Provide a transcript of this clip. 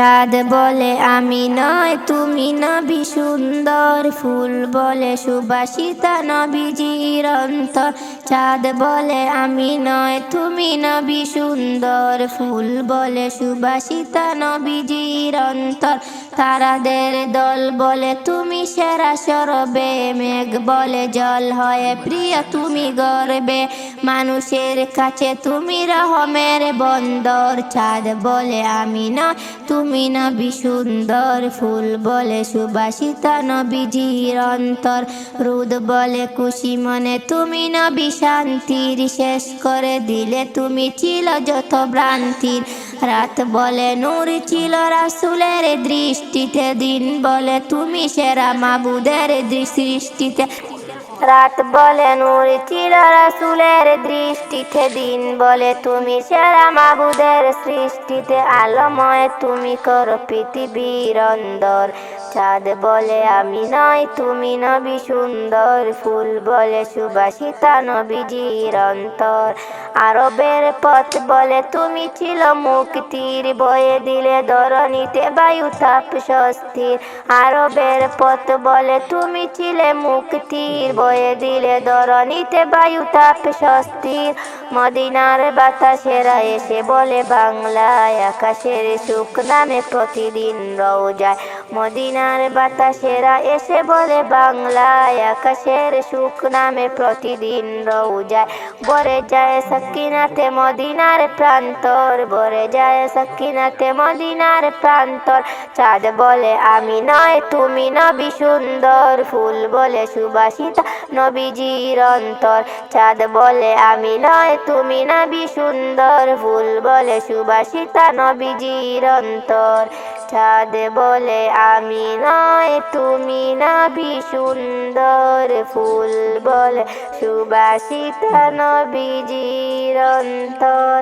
চাঁদ বলে আমি নয় তুমি নবী সুন্দর, ফুল বলে সুবাসিতা নবীজির অন্তর। চাঁদ বলে আমি নয় তুমি নবী সুন্দর, ফুল বলে সুবাসিতা নবীজির অন্তর। তারাদের দল বলে তুমি সেরা সরবে, মেঘ বলে জল হয়ে প্রিয় তুমি গর্বে, মানুষের কাছে তুমি রহমের বন্দর। চাঁদ বলে আমি নয় তুমি নবী সুন্দর, ফুল বলে সুবাসিতা নবীজির অন্তর। রোদ বলে খুশি মনে তুমি নবী শান্তির, শেষ করে দিলে তুমি ছিল যত ভ্রান্তির। রাত বলে নূর ছিল রাসূলের দৃষ্টিতে, দিন বলে তুমি সেরা মাবুদের সৃষ্টিতে। রাত বলে নূর ছিল রাসূলের দৃষ্টিতে, দিন বলে তুমি সেরা মাবুদের সৃষ্টিতে। আলোময় তুমি করো পৃথিবীর অন্দর। চাঁদ বলে আমি নয় তুমি নবী সুন্দর, ফুল বলে সুবাসিতা নবীজির অন্তর। আরবের পথ বলে তুমি ছিল মুক্তির, বয়ে দিলে ধরণীতে বায়ু তাপ স্বস্তির। আরবের পথ বলে তুমি ছিলে মুক্তির, বয়ে দিলে ধরণীতে বায়ু তাপ স্বস্তির। মদিনার বাতাসেরা এসে বলে বাংলায়, আকাশের সুখ নামে প্রতিদিন রওজায়। মদিনার বাতাসেরা এসে বলে বাংলায়, আকাশের সুখ নামে প্রতিদিন রওজায়। ভরে যায় সাকিনাতে মদিনার প্রান্তর, ভরে যায় সাকিনাতে মদিনার প্রান্তর। চাঁদ বলে আমি নয় তুমি নবী সুন্দর, ফুল বলে সুবাসিতা নবীজির অন্তর। চাঁদ বলে আমি নয় তুমি নবী সুন্দর, ফুল বলে সুবাসিতা নবীজির অন্তর। চাঁদ বলে আমি নয় তুমি নবী সুন্দর, ফুল বলে সুবাসিতা নবীজির অন্তর।